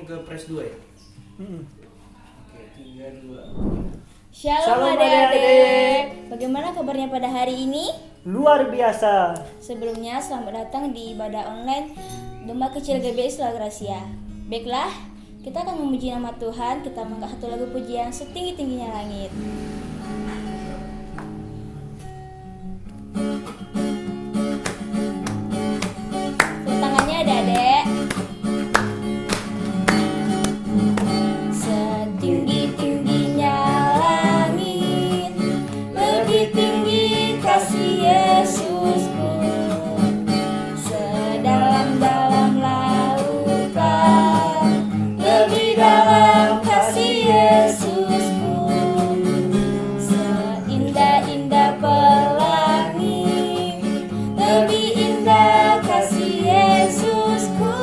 ke press 2 ya? Oke, 3, 2. Shalom adik-adik. Bagaimana kabarnya pada hari ini? Luar biasa. Sebelumnya selamat datang di ibadah online Domba Kecil GBI La Gracia. Baiklah, kita akan memuji nama Tuhan. Kita mengangkat satu lagu pujian setinggi-tingginya langit. Tepuk tangannya adik-adik. Setinggi-tingginya langit, lebih tinggi kasih Yesusku. Sedalam-dalam lautan, lebih dalam kasih Yesusku. Seindah-indah pelangi, lebih indah kasih Yesusku.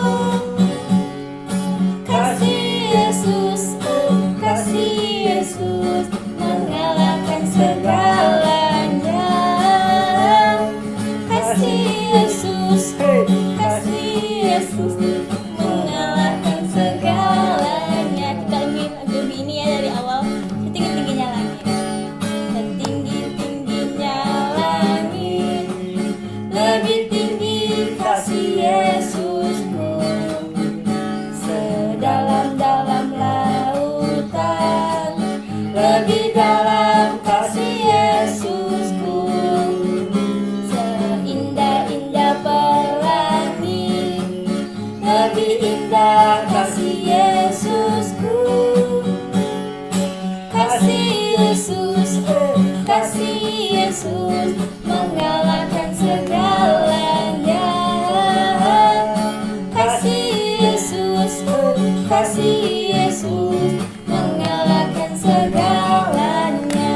Kasih Yesus, kasih Yesus mengalahkan segalanya. Kasih Yesus, kasih Yesus mengalahkan segalanya. Kita ulangi lagu ini ya dari awal. Setinggi-tingginya langit, setinggi-tingginya langit, lebih tinggi kasih Yesusku. Sedalam-dalam lautan, lebih dalam kasih Yesusku. Seindah-indah pelangi, lebih indah kasih Yesusku. Kasih Yesus, kasih Yesus mengalahkan segalanya. Kasih Yesus, kasih Yesus mengalahkan segalanya.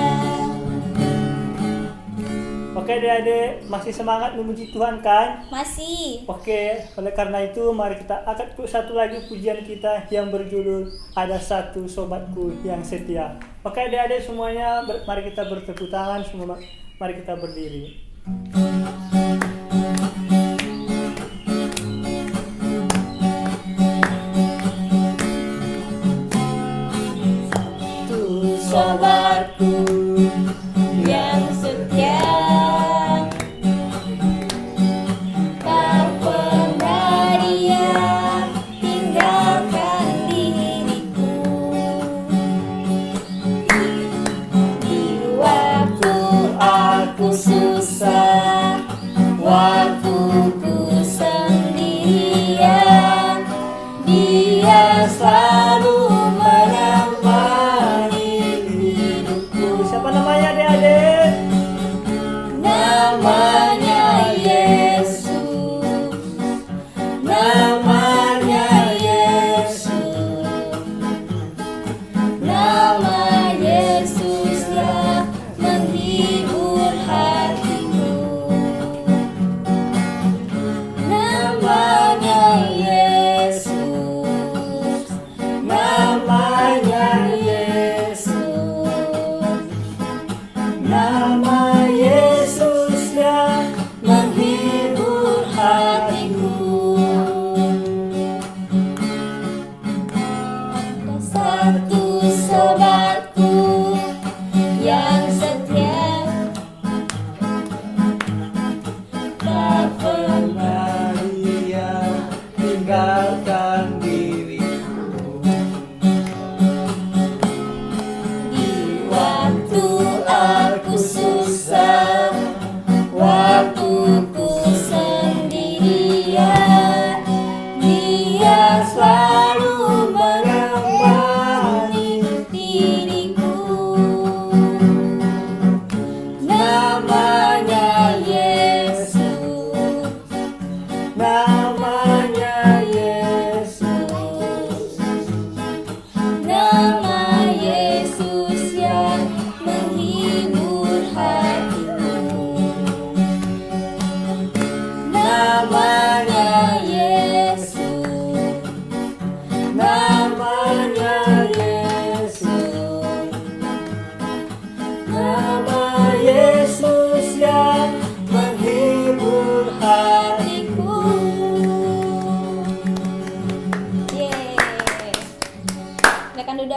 Oke adik-adik, masih semangat memuji Tuhan kan? Masih. Oke, oleh karena itu mari kita angkat satu lagi pujian kita yang berjudul Ada Satu Sobatku Yang Setia. Oke adik-adik semuanya, mari kita bertepuk tangan, semua mari kita berdiri. Sobatku yang setia, tak pernah dia tinggalkan diriku. Di waktu aku susah,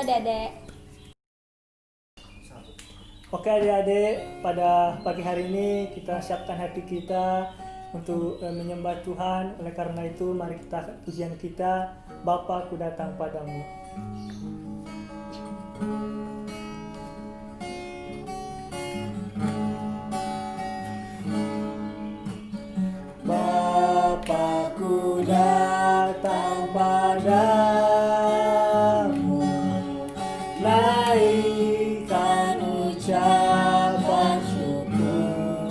adik-adik. Oke adik-adik, pada pagi hari ini kita siapkan hati kita untuk menyembah Tuhan. Oleh karena itu mari kita pujian kita, Bapa ku datang padamu. Bapa ku datang padamu, naikkan ucapan syukur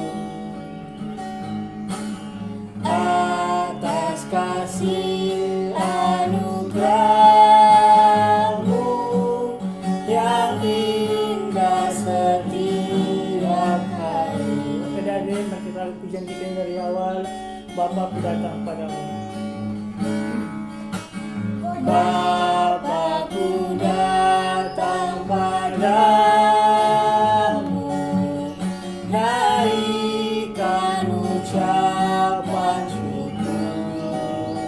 atas kasih anugerah-Mu yang indah setiap hari. Oke adik, mari kita pujian kita yang dari awal. Bapa ku datang padamu. Bapa ku datang padamu, naikkan ucapan syukur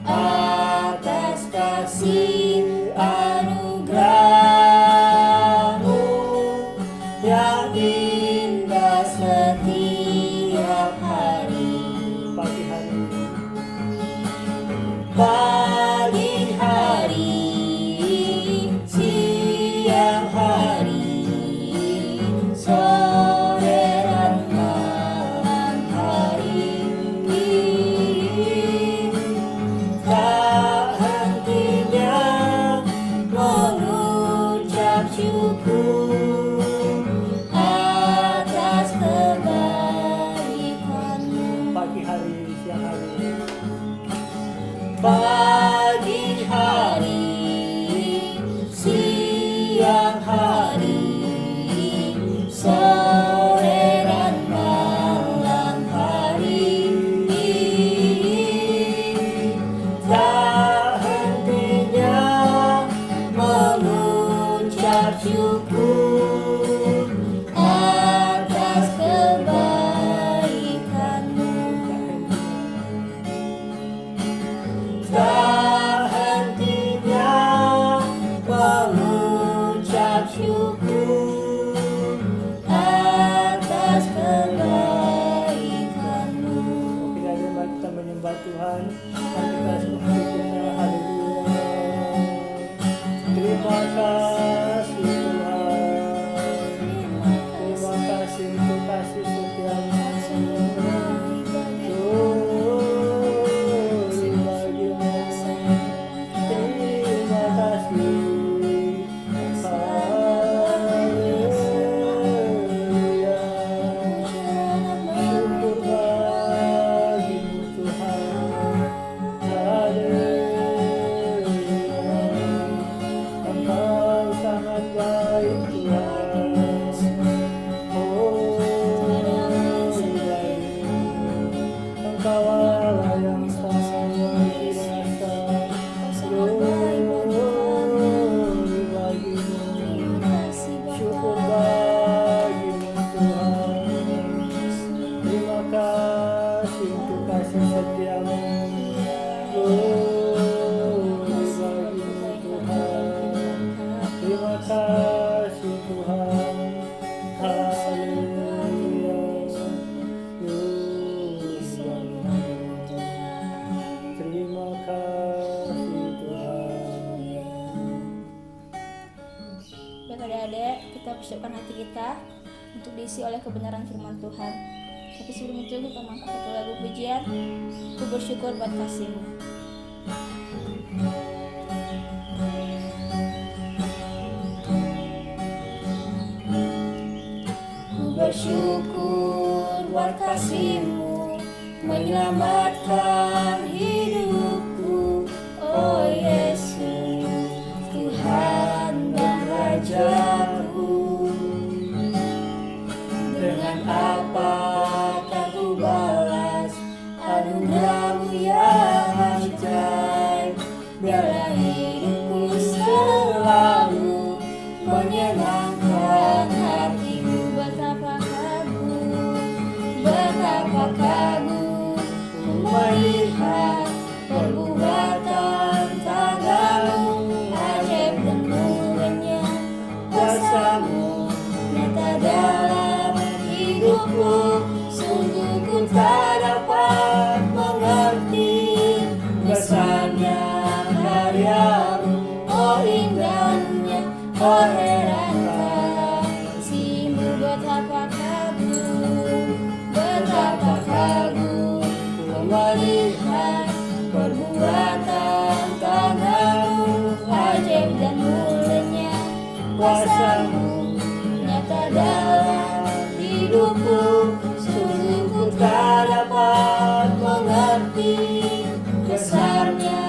atas kasih anugerah-Mu yang indah setiap hari. Pagi hari, pagi hari, siang hari, sore dan malam hari, tak hentinya mengucap syukur atas kebaikan-Mu. Pagi hari, siang hari, pagi hari, siang hari, sore dan malam hari, tak hentinya mengucap syukur atas kebaikan-Mu. Tak hentinya mengucap syukur atas kebaikan-Mu. Oke, jadi mari kita menyembah Tuhan. Mari kita sembahnya, haleluya. Terima kasih Tuhan. Terima kasih untuk kasih setiamu. Adik-adik, kita persiapkan hati kita untuk diisi oleh kebenaran firman Tuhan. Tapi sebelum itu kita mengangkat satu lagu pujian, Ku bersyukur buat kasih-Mu. Ku bersyukur buat kasih-Mu menyelamatkan hidupku, oh Yesus, Tuhan dan Rajaku. Dengan apa akan ku balas anugerah-Mu yang ajaib? Biarlah hidupku selalu menyenangkan hati-Mu. Betapa kagum ku melihat melihat perbuatan tangan-Mu, ajaib dan mulianya kuasa-Mu nyata dalam hidupku. Sungguh ku tak dapat mengerti besarnya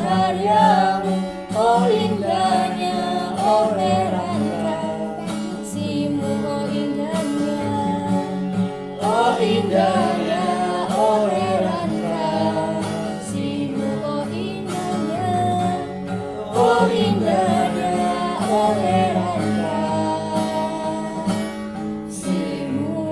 karya-Mu, oh indahnya, oh herannya kasih-Mu, oh indahnya, oh indahnya, oh herannya kasih-Mu, oh indahnya, oh indahnya, oh herannya kasih-Mu.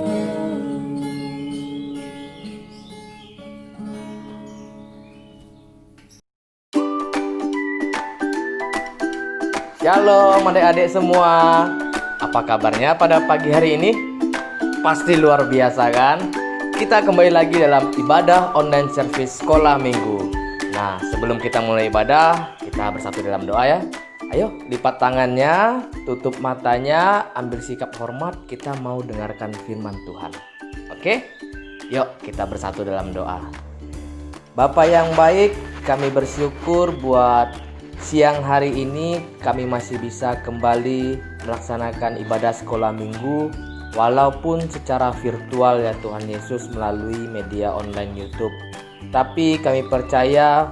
Shalom adik-adik semua. Apa kabarnya pada pagi hari ini? Pasti luar biasa kan? Kita kembali lagi dalam ibadah online service sekolah minggu. Nah, sebelum kita mulai ibadah, kita bersatu dalam doa ya. Ayo, lipat tangannya, tutup matanya, ambil sikap hormat. Kita mau dengarkan firman Tuhan. Oke? Yuk, kita bersatu dalam doa. Bapa yang baik, kami bersyukur buat siang hari ini kami masih bisa kembali melaksanakan ibadah sekolah minggu walaupun secara virtual ya Tuhan Yesus, melalui media online YouTube. Tapi kami percaya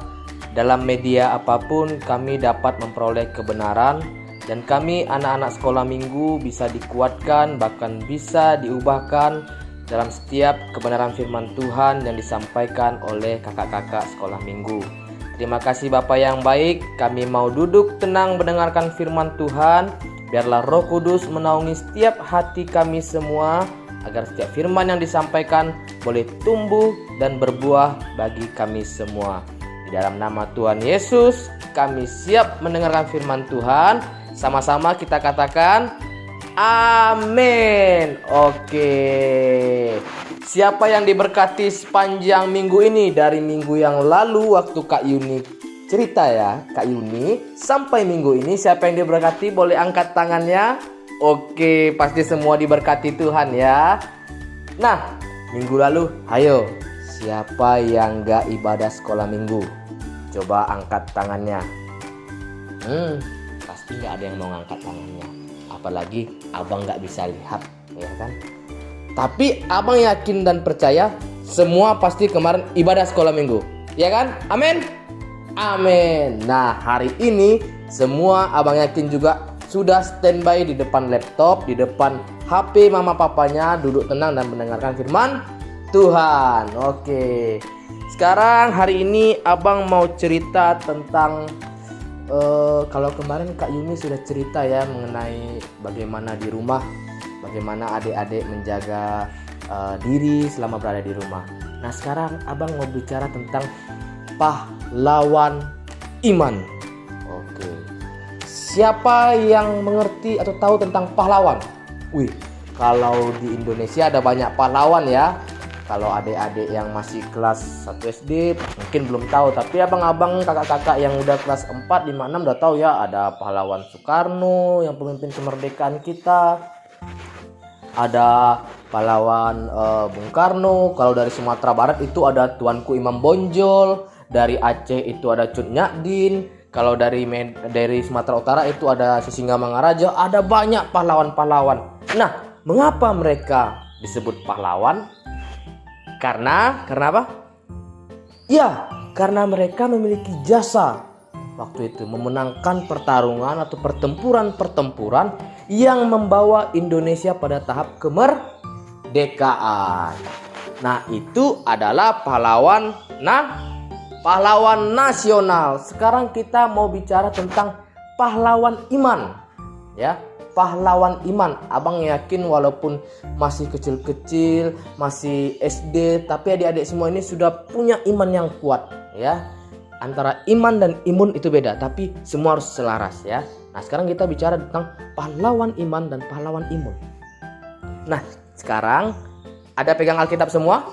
dalam media apapun kami dapat memperoleh kebenaran, dan kami anak-anak sekolah minggu bisa dikuatkan, bahkan bisa diubahkan dalam setiap kebenaran firman Tuhan yang disampaikan oleh kakak-kakak sekolah minggu. Terima kasih Bapa yang baik, kami mau duduk tenang mendengarkan firman Tuhan. Biarlah Roh Kudus menaungi setiap hati kami semua, agar setiap firman yang disampaikan boleh tumbuh dan berbuah bagi kami semua. Di dalam nama Tuhan Yesus, kami siap mendengarkan firman Tuhan. Sama-sama kita katakan amin. Oke. Siapa yang diberkati sepanjang minggu ini? Dari minggu yang lalu waktu Kak Yuni cerita ya, Kak Yuni, sampai minggu ini siapa yang diberkati? Boleh angkat tangannya. Oke, pasti semua diberkati Tuhan ya. Nah, minggu lalu, ayo, siapa yang gak ibadah sekolah minggu? Coba angkat tangannya. Pasti gak ada yang mau angkat tangannya. Apalagi abang gak bisa lihat, ya kan? Tapi abang yakin dan percaya semua pasti kemarin ibadah sekolah minggu, ya kan? Amin. Amin. Nah, hari ini semua abang yakin juga sudah standby di depan laptop, di depan HP mama papanya, duduk tenang dan mendengarkan firman Tuhan. Oke. Sekarang hari ini abang mau cerita tentang kalau kemarin Kak Yumi sudah cerita ya mengenai bagaimana di rumah, bagaimana adik-adik menjaga diri selama berada di rumah. Nah, sekarang abang mau bicara tentang pahlawan iman. Oke. Siapa yang mengerti atau tahu tentang pahlawan? Wih, kalau di Indonesia ada banyak pahlawan ya. Kalau adik-adik yang masih kelas 1 SD mungkin belum tahu, tapi abang-abang, kakak-kakak yang udah kelas 4, 5, 6 udah tahu ya. Ada pahlawan Soekarno yang pemimpin kemerdekaan kita. Ada pahlawan Bung Karno. Kalau dari Sumatera Barat itu ada Tuanku Imam Bonjol. Dari Aceh itu ada Cut Nyadin. Kalau dari Sumatera Utara itu ada Sisingamangaraja. Ada banyak pahlawan-pahlawan. Nah, mengapa mereka disebut pahlawan? Karena apa? Ya, karena mereka memiliki jasa waktu itu memenangkan pertarungan atau pertempuran yang membawa Indonesia pada tahap kemerdekaan. Nah, itu adalah pahlawan nasional. Sekarang kita mau bicara tentang pahlawan iman. Ya, pahlawan iman. Abang yakin walaupun masih kecil-kecil, masih SD, tapi adik-adik semua ini sudah punya iman yang kuat, ya. Antara iman dan imun itu beda, tapi semua harus selaras ya. Nah, sekarang kita bicara tentang pahlawan iman dan pahlawan imun. Nah, sekarang ada pegang Alkitab semua?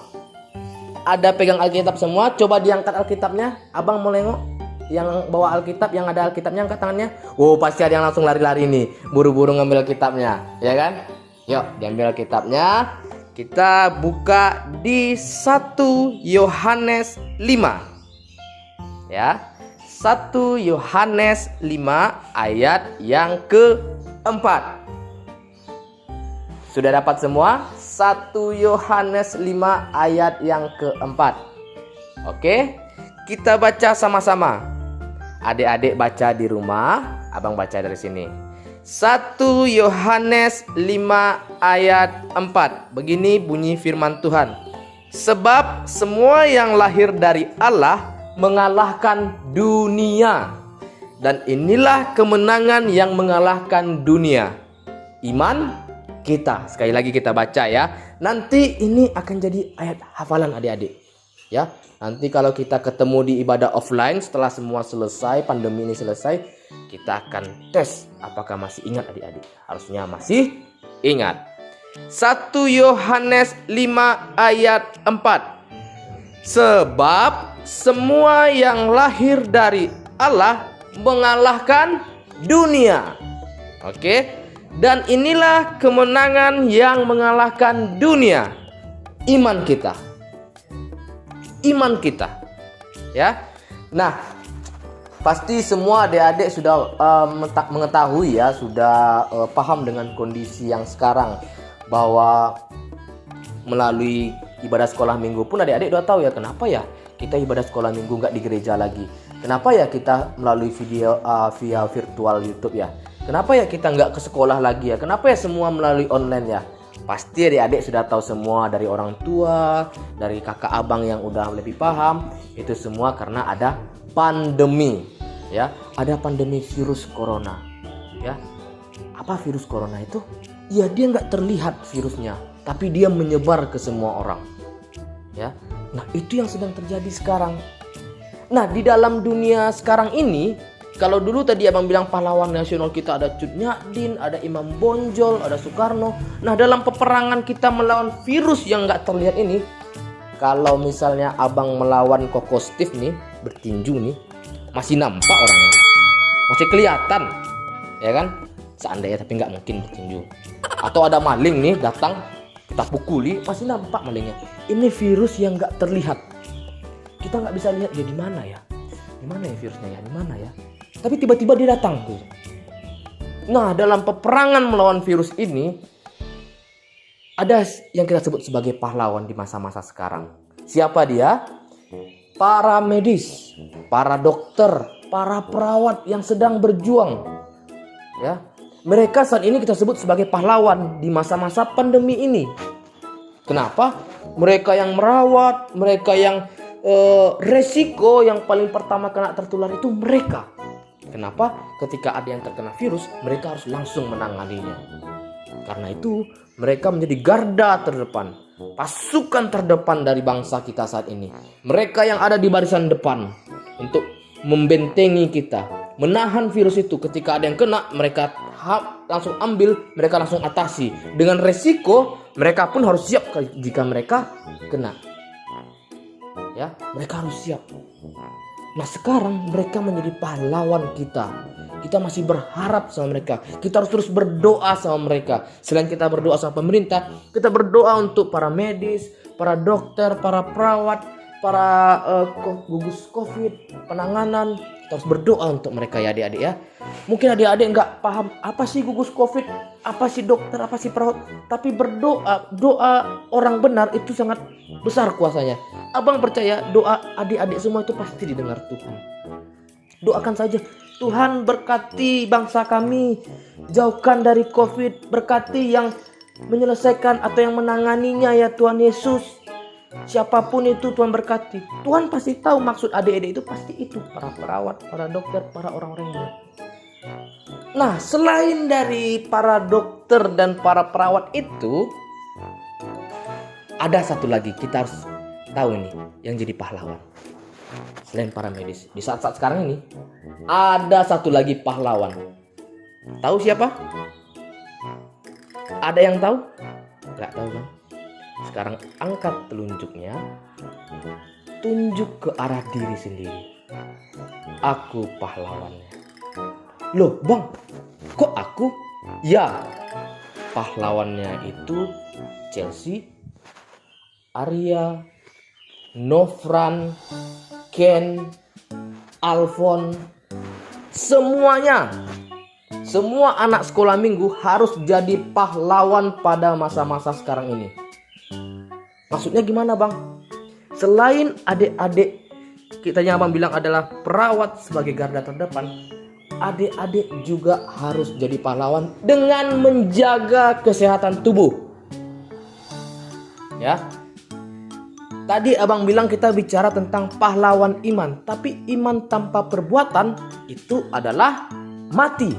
Ada pegang Alkitab semua? Coba diangkat Alkitabnya. Abang mau nengok. Yang bawa Alkitab, yang ada Alkitabnya, angkat tangannya. Oh, pasti ada yang langsung lari-lari nih, buru-buru ngambil Alkitabnya, ya kan? Yuk, diambil Alkitabnya. Kita buka di 1 Yohanes 5. Ya. 1 Yohanes 5 ayat yang keempat. Sudah dapat semua? 1 Yohanes 5 ayat yang keempat. Oke, kita baca sama-sama. Adik-adik baca di rumah, abang baca dari sini. 1 Yohanes 5 ayat 4. Begini bunyi firman Tuhan. Sebab semua yang lahir dari Allah mengalahkan dunia. Dan inilah kemenangan yang mengalahkan dunia. Iman kita. Sekali lagi kita baca ya. Nanti ini akan jadi ayat hafalan adik-adik. Ya, nanti kalau kita ketemu di ibadah offline setelah semua selesai, pandemi ini selesai, kita akan tes apakah masih ingat adik-adik. Harusnya masih ingat. 1 Yohanes 5 ayat 4. Sebab semua yang lahir dari Allah mengalahkan dunia. Oke. Dan inilah kemenangan yang mengalahkan dunia. Iman kita. Iman kita. Ya. Nah, pasti semua adik-adik sudah mengetahui ya, sudah paham dengan kondisi yang sekarang, bahwa melalui ibadah sekolah minggu pun adik-adik udah tahu ya, kenapa ya kita ibadah sekolah minggu nggak di gereja lagi. Kenapa ya kita melalui video via virtual YouTube ya. Kenapa ya kita nggak ke sekolah lagi ya. Kenapa ya semua melalui online ya. Pasti adik-adik sudah tahu semua, dari orang tua, dari kakak abang yang udah lebih paham. Itu semua karena ada pandemi. Ya, ada pandemi virus corona. Ya, apa virus corona itu? Ya, dia nggak terlihat virusnya, tapi dia menyebar ke semua orang. Ya, nah itu yang sedang terjadi sekarang. Nah, di dalam dunia sekarang ini, kalau dulu tadi abang bilang pahlawan nasional kita ada Cut Nyak-Din, ada Imam Bonjol, ada Soekarno. Nah, dalam peperangan kita melawan virus yang nggak terlihat ini, kalau misalnya abang melawan Koko Steve nih, bertinju nih, masih nampak orangnya, masih kelihatan, ya kan? Seandainya, tapi nggak mungkin bertinju. Atau ada maling nih datang, kita pukuli, masih nampak malingnya. Ini virus yang nggak terlihat. Kita nggak bisa lihat dia di mana ya, di mana ya virusnya ya, di mana ya. Tapi tiba-tiba dia datang tuh. Nah, dalam peperangan melawan virus ini, ada yang kita sebut sebagai pahlawan di masa-masa sekarang. Siapa dia? Para medis, para dokter, para perawat yang sedang berjuang. Ya, mereka saat ini kita sebut sebagai pahlawan di masa-masa pandemi ini. Kenapa? Mereka yang merawat, mereka yang resiko yang paling pertama kena tertular itu mereka. Kenapa? Ketika ada yang terkena virus, mereka harus langsung menanganinya. Karena itu, mereka menjadi garda terdepan, pasukan terdepan dari bangsa kita saat ini. Mereka yang ada di barisan depan untuk membentengi kita, menahan virus itu. Ketika ada yang kena, mereka langsung ambil, mereka langsung atasi. Dengan resiko, mereka pun harus siap jika mereka kena. Ya, mereka harus siap. Nah, sekarang mereka menjadi pahlawan kita. Kita masih berharap sama mereka. Kita harus terus berdoa sama mereka. Selain kita berdoa sama pemerintah, kita berdoa untuk para medis, para dokter, para perawat, para gugus COVID, penanganan. Kita harus berdoa untuk mereka ya adik-adik ya. Mungkin adik-adik nggak paham apa sih gugus COVID, apa sih dokter, apa sih perawat. Tapi berdoa, doa orang benar itu sangat besar kuasanya. Abang percaya doa adik-adik semua itu pasti didengar Tuhan. Doakan saja, Tuhan berkati bangsa kami, jauhkan dari COVID, berkati yang menyelesaikan atau yang menanganinya ya Tuhan Yesus. Siapapun itu Tuhan berkati. Tuhan pasti tahu maksud adik-adik itu, pasti itu para perawat, para dokter, para orang-orang yang. Nah, selain dari para dokter dan para perawat itu, ada satu lagi kita harus tahu ini yang jadi pahlawan. Selain para medis, di saat-saat sekarang ini ada satu lagi pahlawan. Tahu siapa? Ada yang tahu? Gak tahu kan? Sekarang angkat telunjuknya, tunjuk ke arah diri sendiri. Aku pahlawannya. Loh bang, kok aku? Ya, pahlawannya itu Chelsea, Arya, Nofran, Ken, Alfon, semuanya. Semua anak sekolah minggu harus jadi pahlawan pada masa-masa sekarang ini. Maksudnya gimana bang? Selain adik-adik kita yang abang bilang adalah perawat sebagai garda terdepan, adik-adik juga harus jadi pahlawan dengan menjaga kesehatan tubuh. Ya. Tadi abang bilang kita bicara tentang pahlawan iman, tapi iman tanpa perbuatan itu adalah mati.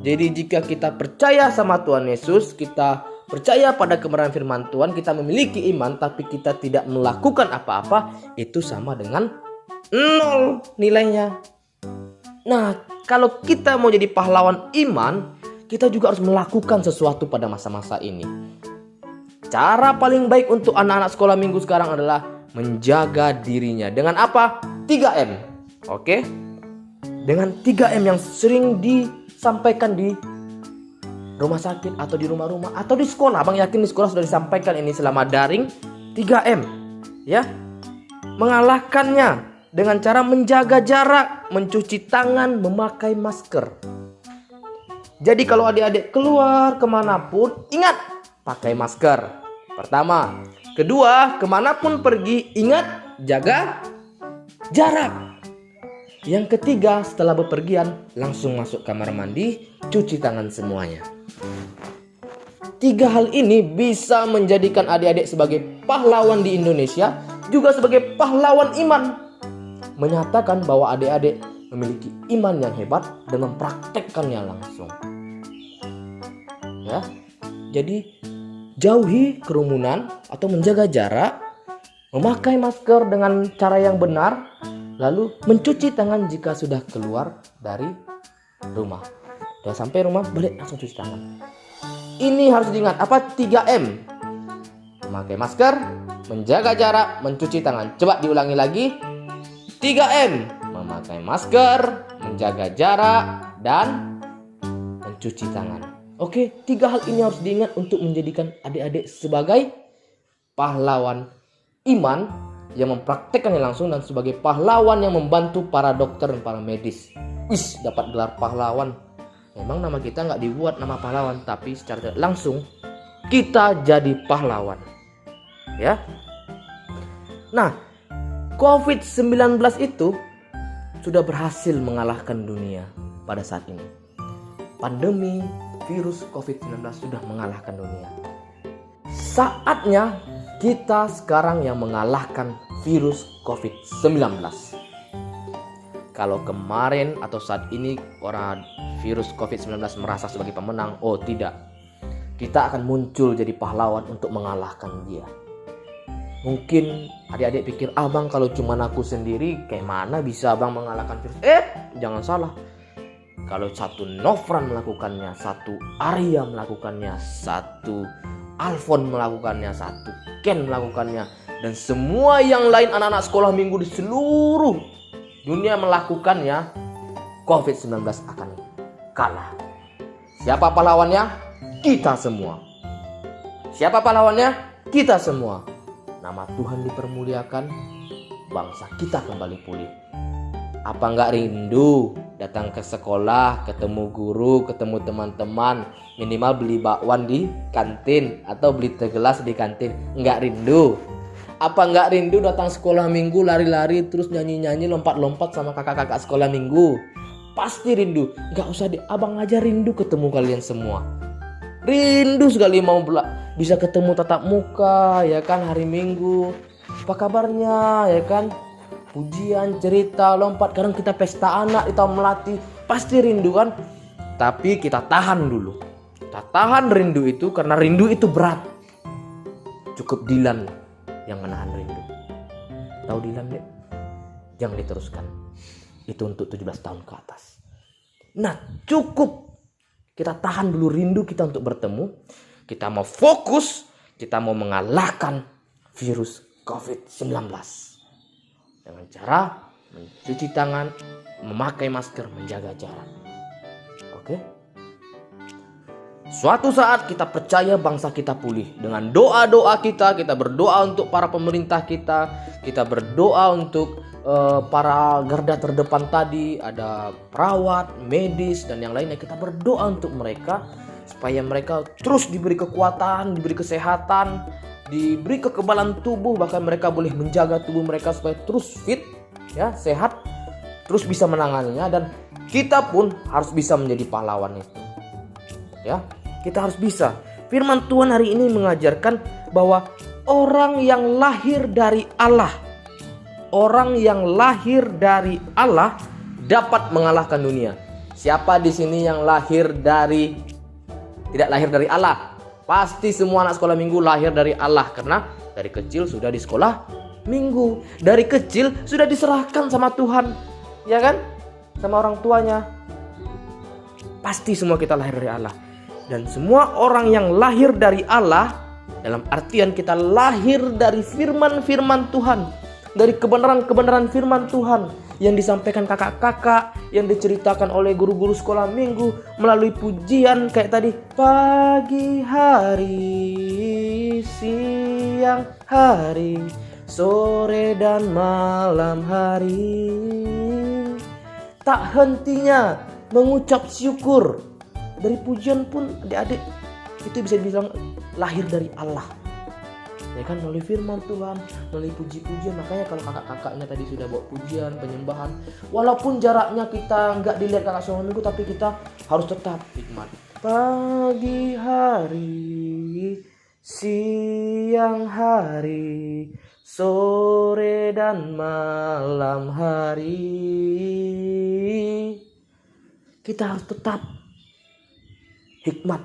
Jadi jika kita percaya sama Tuhan Yesus, kita percaya pada kebenaran firman Tuhan, kita memiliki iman tapi kita tidak melakukan apa-apa, itu sama dengan 0 nilainya. Nah, kalau kita mau jadi pahlawan iman, kita juga harus melakukan sesuatu pada masa-masa ini. Cara paling baik untuk anak-anak sekolah minggu sekarang adalah menjaga dirinya. Dengan apa? 3M. Oke? Dengan 3M yang sering disampaikan di rumah sakit atau di rumah-rumah atau di sekolah. Abang yakin di sekolah sudah disampaikan ini selama daring. 3M. Ya. Mengalahkannya dengan cara menjaga jarak, mencuci tangan, memakai masker. Jadi kalau adik-adik keluar kemanapun, ingat pakai masker. Pertama. Kedua, kemanapun pergi, ingat jaga jarak. Yang ketiga, setelah bepergian, langsung masuk kamar mandi, cuci tangan semuanya. 3 hal ini bisa menjadikan adik-adik sebagai pahlawan di Indonesia, juga sebagai pahlawan iman. Menyatakan bahwa adik-adik memiliki iman yang hebat dan mempraktekkannya langsung. Ya, jadi jauhi kerumunan atau menjaga jarak, memakai masker dengan cara yang benar, lalu mencuci tangan jika sudah keluar dari rumah. Sudah sampai rumah, balik langsung cuci tangan. Ini harus diingat, apa? 3M. Memakai masker, menjaga jarak, mencuci tangan. Coba diulangi lagi. 3M. Memakai masker, menjaga jarak, dan mencuci tangan. Oke, 3 hal ini harus diingat untuk menjadikan adik-adik sebagai pahlawan iman yang mempraktekkannya langsung dan sebagai pahlawan yang membantu para dokter dan para medis. Wis, dapat gelar pahlawan. Memang nama kita nggak dibuat nama pahlawan, tapi secara langsung kita jadi pahlawan. Ya. Nah, COVID-19 itu sudah berhasil mengalahkan dunia pada saat ini. Pandemi virus COVID-19 sudah mengalahkan dunia. Saatnya kita sekarang yang mengalahkan virus COVID-19. Kalau kemarin atau saat ini orang virus COVID-19 merasa sebagai pemenang, oh tidak. Kita akan muncul jadi pahlawan untuk mengalahkan dia. Mungkin adik-adik pikir, abang kalau cuma aku sendiri, kayak mana bisa abang mengalahkan virus? Jangan salah. Kalau satu Nofran melakukannya, satu Arya melakukannya, satu Alfon melakukannya, satu Ken melakukannya, dan semua yang lain anak-anak sekolah minggu di seluruh dunia melakukannya, COVID-19 akan kalah. Siapa pahlawannya? Kita semua. Siapa pahlawannya? Kita semua. Nama Tuhan dipermuliakan, bangsa kita kembali pulih. Apa nggak rindu datang ke sekolah, ketemu guru, ketemu teman-teman, minimal beli bakwan di kantin atau beli teh gelas di kantin? Nggak rindu? Apa nggak rindu datang sekolah minggu, lari-lari terus nyanyi-nyanyi, lompat-lompat sama kakak-kakak sekolah minggu? Pasti rindu. Nggak usah abang aja rindu ketemu kalian semua. Rindu sekali mau bisa ketemu tatap muka, ya kan, hari Minggu. Apa kabarnya, ya kan? Pujian, cerita, lompat. Kadang kita pesta anak, kita melatih. Pasti rindu kan? Tapi kita tahan dulu. Kita tahan rindu itu karena rindu itu berat. Cukup Dilan yang menahan rindu. Tahu Dilan, Dek? Jangan diteruskan. Itu untuk 17 tahun ke atas. Nah, cukup. Kita tahan dulu rindu kita untuk bertemu. Kita mau fokus. Kita mau mengalahkan virus COVID-19. Dengan cara mencuci tangan, memakai masker, menjaga jarak. Oke? Suatu saat kita percaya bangsa kita pulih. Dengan doa-doa kita berdoa untuk para pemerintah kita berdoa untuk para garda terdepan tadi, ada perawat, medis, dan yang lainnya. Kita berdoa untuk mereka supaya mereka terus diberi kekuatan, diberi kesehatan, diberi kekebalan tubuh, bahkan mereka boleh menjaga tubuh mereka supaya terus fit, ya, sehat, terus bisa menanganinya. Dan kita pun harus bisa menjadi pahlawan itu, ya. Kita harus bisa. Firman Tuhan hari ini mengajarkan bahwa orang yang lahir dari Allah, orang yang lahir dari Allah dapat mengalahkan dunia. Siapa di sini yang tidak lahir dari Allah? Pasti semua anak sekolah minggu lahir dari Allah, karena dari kecil sudah di sekolah minggu. Dari kecil sudah diserahkan sama Tuhan, ya kan? Sama orang tuanya. Pasti semua kita lahir dari Allah. Dan semua orang yang lahir dari Allah, dalam artian kita lahir dari firman-firman Tuhan, dari kebenaran-kebenaran firman Tuhan yang disampaikan kakak-kakak, yang diceritakan oleh guru-guru sekolah minggu melalui pujian kayak tadi, pagi hari, siang hari, sore dan malam hari. Tak hentinya mengucap syukur. Dari pujian pun adik-adik itu bisa dibilang lahir dari Allah, ya kan, melalui firman Tuhan, melalui puji-pujian. Makanya kalau kakak-kakaknya tadi sudah bawa pujian, penyembahan, walaupun jaraknya kita nggak dilihat kakak sekolah minggu, tapi kita harus tetap hikmat. Pagi hari, siang hari, sore dan malam hari, kita harus tetap hikmat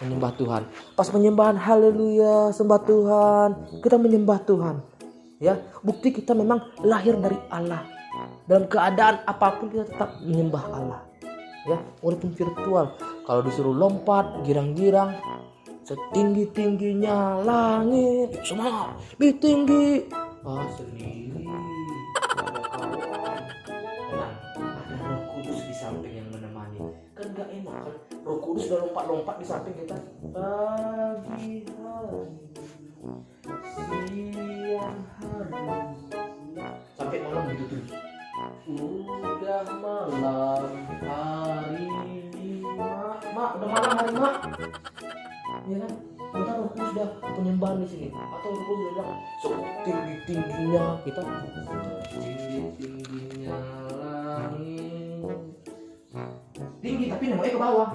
menyembah Tuhan. Pas penyembahan haleluya, sembah Tuhan, kita menyembah Tuhan, ya. Bukti kita memang lahir dari Allah. Dalam keadaan apapun kita tetap menyembah Allah, ya, walaupun virtual. Kalau disuruh lompat girang-girang setinggi-tingginya langit, semua lebih tinggi, sendiri. Ada Roh Kudus di samping yang menemani, kan gak enak kan? Roh Kudus udah lompat-lompat di samping kita. Pagi hari, siang hari, sampai malam gitu terus. Udah malam hari, mak, udah malam hari, mak. Ya kan? Bentar Roh Kudus udah penyembahan di sini. Atau Roh Kudus udah bilang, setinggi-tingginya kita, tinggi-tingginya langit. Tinggi tapi namanya ke bawah.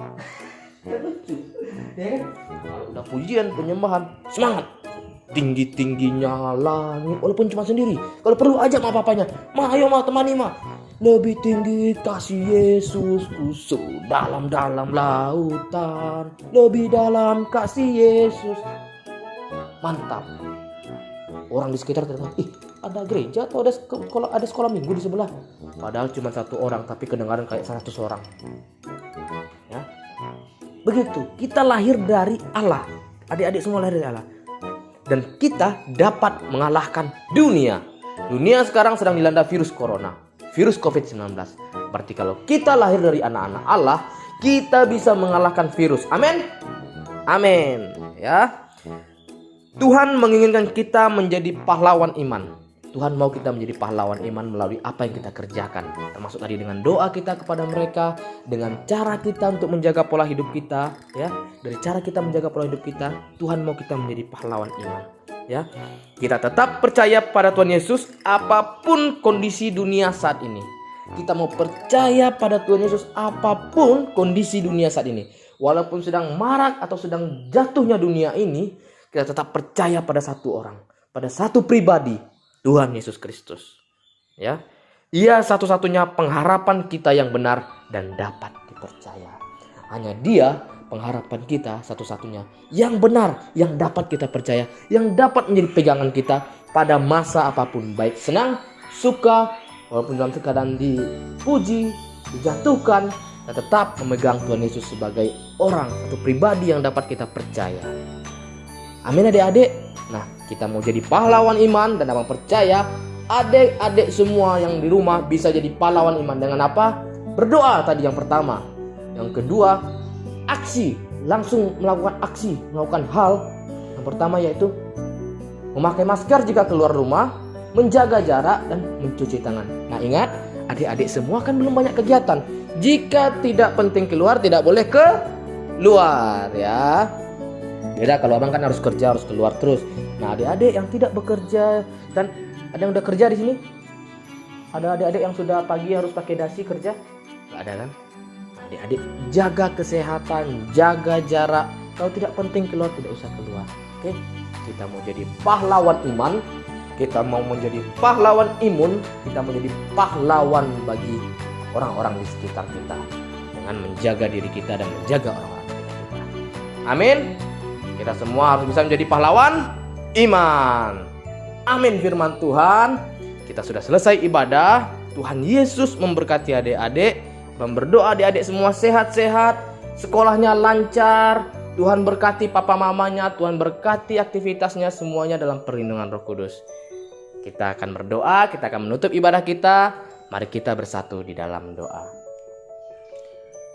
Lucu, ya kan? Udah pujian, penyembahan, semangat. Tinggi-tingginya langit, walaupun cuma sendiri. Kalau perlu ajak sama papanya, ma, ayo ma, temani ma. Lebih tinggi kasih Yesus kusuk dalam-dalam lautan, lebih dalam kasih Yesus. Mantap. Orang di sekitar ternyata, ada gereja atau ada sekolah minggu di sebelah. Padahal cuma satu orang, tapi kedengaran kayak 100 orang. Ya. Begitu, kita lahir dari Allah. Adik-adik semua lahir dari Allah. Dan kita dapat mengalahkan dunia. Dunia sekarang sedang dilanda virus corona, virus COVID-19. Berarti kalau kita lahir dari anak-anak Allah, kita bisa mengalahkan virus. Amin. Amin. Ya. Tuhan menginginkan kita menjadi pahlawan iman. Tuhan mau kita menjadi pahlawan iman melalui apa yang kita kerjakan. Termasuk tadi dengan doa kita kepada mereka, dengan cara kita untuk menjaga pola hidup kita, ya. Dari cara kita menjaga pola hidup kita, Tuhan mau kita menjadi pahlawan iman, ya. Kita tetap percaya pada Tuhan Yesus apapun kondisi dunia saat ini. Kita mau percaya pada Tuhan Yesus apapun kondisi dunia saat ini. Walaupun sedang marak atau sedang jatuhnya dunia ini, kita tetap percaya pada satu orang, pada satu pribadi, Tuhan Yesus Kristus. Ya, Ia satu-satunya pengharapan kita yang benar dan dapat dipercaya. Hanya Dia pengharapan kita satu-satunya yang benar, yang dapat kita percaya, yang dapat menjadi pegangan kita pada masa apapun, baik senang, suka, walaupun dalam keadaan dipuji, dijatuhkan, dan tetap memegang Tuhan Yesus sebagai orang atau pribadi yang dapat kita percaya. Amin adik-adik. Nah, kita mau jadi pahlawan iman dan abang percaya adik-adik semua yang di rumah bisa jadi pahlawan iman dengan apa? Berdoa tadi yang pertama. Yang kedua, aksi. langsung melakukan aksi, melakukan hal. Yang pertama yaitu memakai masker jika keluar rumah, menjaga jarak, dan mencuci tangan. Nah ingat, adik-adik semua kan belum banyak kegiatan. Jika tidak penting keluar, tidak boleh keluar ya. Beda kalau abang kan harus kerja, harus keluar terus. Nah adik-adik yang tidak bekerja, dan ada yang udah kerja di sini? Ada adik-adik yang sudah pagi harus pakai dasi kerja? Gak ada kan? Adik-adik jaga kesehatan, jaga jarak. Kalau tidak penting keluar, tidak usah keluar. Oke? Kita mau jadi pahlawan iman, kita mau menjadi pahlawan imun, kita mau jadi pahlawan bagi orang-orang di sekitar kita dengan menjaga diri kita dan menjaga orang-orang di sekitar kita. Amin. Kita semua harus bisa menjadi pahlawan iman. Amin firman Tuhan. Kita sudah selesai ibadah. Tuhan Yesus memberkati adik-adik. Berdoa adik-adik semua sehat-sehat, sekolahnya lancar. Tuhan berkati papa mamanya, Tuhan berkati aktivitasnya semuanya dalam perlindungan Roh Kudus. Kita akan berdoa, kita akan menutup ibadah kita. Mari kita bersatu di dalam doa.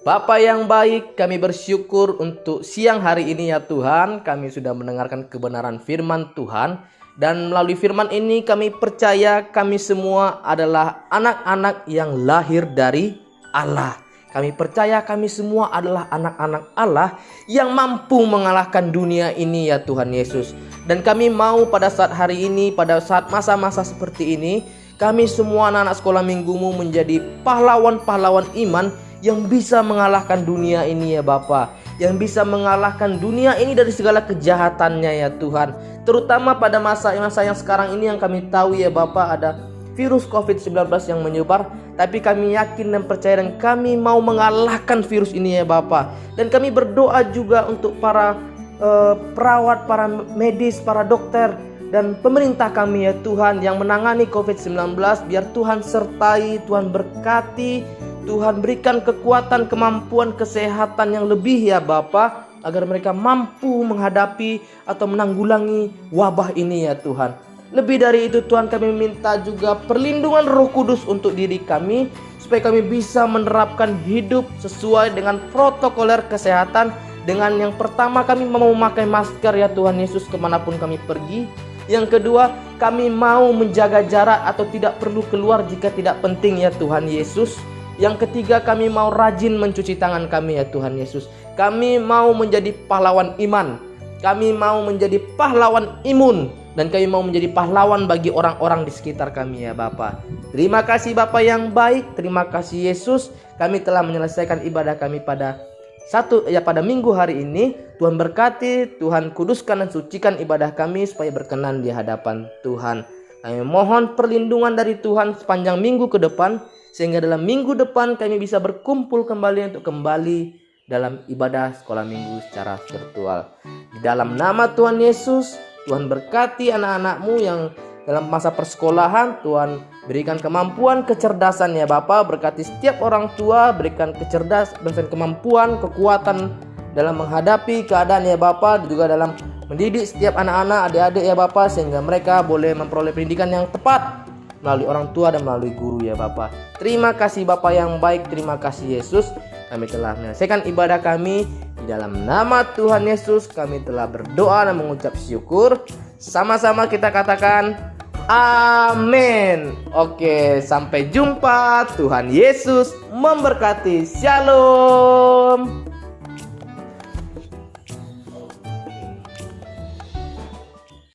Bapa yang baik, kami bersyukur untuk siang hari ini ya Tuhan. Kami sudah mendengarkan kebenaran firman Tuhan. Dan melalui firman ini kami percaya kami semua adalah anak-anak yang lahir dari Allah. Kami percaya kami semua adalah anak-anak Allah yang mampu mengalahkan dunia ini ya Tuhan Yesus. Dan kami mau pada saat hari ini, pada saat masa-masa seperti ini, kami semua anak-anak sekolah minggumu menjadi pahlawan-pahlawan iman yang bisa mengalahkan dunia ini ya Bapa. Yang bisa mengalahkan dunia ini dari segala kejahatannya ya Tuhan. Terutama pada masa-masa yang sekarang ini yang kami tahu ya Bapa, ada virus COVID-19 yang menyebar. Tapi kami yakin dan percaya dan kami mau mengalahkan virus ini ya Bapa. Dan kami berdoa juga untuk para perawat, para medis, para dokter dan pemerintah kami ya Tuhan yang menangani COVID-19. Biar Tuhan sertai, Tuhan berkati, Tuhan berikan kekuatan, kemampuan, kesehatan yang lebih ya Bapa, agar mereka mampu menghadapi atau menanggulangi wabah ini ya Tuhan. Lebih dari itu Tuhan, kami minta juga perlindungan Roh Kudus untuk diri kami, supaya kami bisa menerapkan hidup sesuai dengan protokoler kesehatan. Dengan yang pertama, kami mau memakai masker ya Tuhan Yesus kemanapun kami pergi. Yang kedua, kami mau menjaga jarak atau tidak perlu keluar jika tidak penting ya Tuhan Yesus. Yang ketiga, kami mau rajin mencuci tangan kami ya Tuhan Yesus. Kami mau menjadi pahlawan iman. Kami mau menjadi pahlawan imun. Dan kami mau menjadi pahlawan bagi orang-orang di sekitar kami ya Bapa. Terima kasih Bapa yang baik. Terima kasih Yesus. Kami telah menyelesaikan ibadah kami pada minggu hari ini. Tuhan berkati, Tuhan kuduskan dan sucikan ibadah kami supaya berkenan di hadapan Tuhan. Kami mohon perlindungan dari Tuhan sepanjang minggu ke depan, sehingga dalam minggu depan kami bisa berkumpul kembali untuk kembali dalam ibadah sekolah minggu secara virtual. Di dalam nama Tuhan Yesus, Tuhan berkati anak-anak-Mu yang dalam masa persekolahan. Tuhan berikan kemampuan, kecerdasan ya Bapa. Berkati setiap orang tua, berikan kecerdasan dan kemampuan, kekuatan dalam menghadapi keadaan ya Bapa. Juga dalam mendidik setiap anak-anak, adik-adik ya Bapa, sehingga mereka boleh memperoleh pendidikan yang tepat melalui orang tua dan melalui guru ya Bapa. Terima kasih Bapa yang baik. Terima kasih Yesus. Kami telah menyelesaikan ibadah kami. Di dalam nama Tuhan Yesus kami telah berdoa dan mengucap syukur. Sama-sama kita katakan amin. Oke, sampai jumpa. Tuhan Yesus memberkati. Shalom.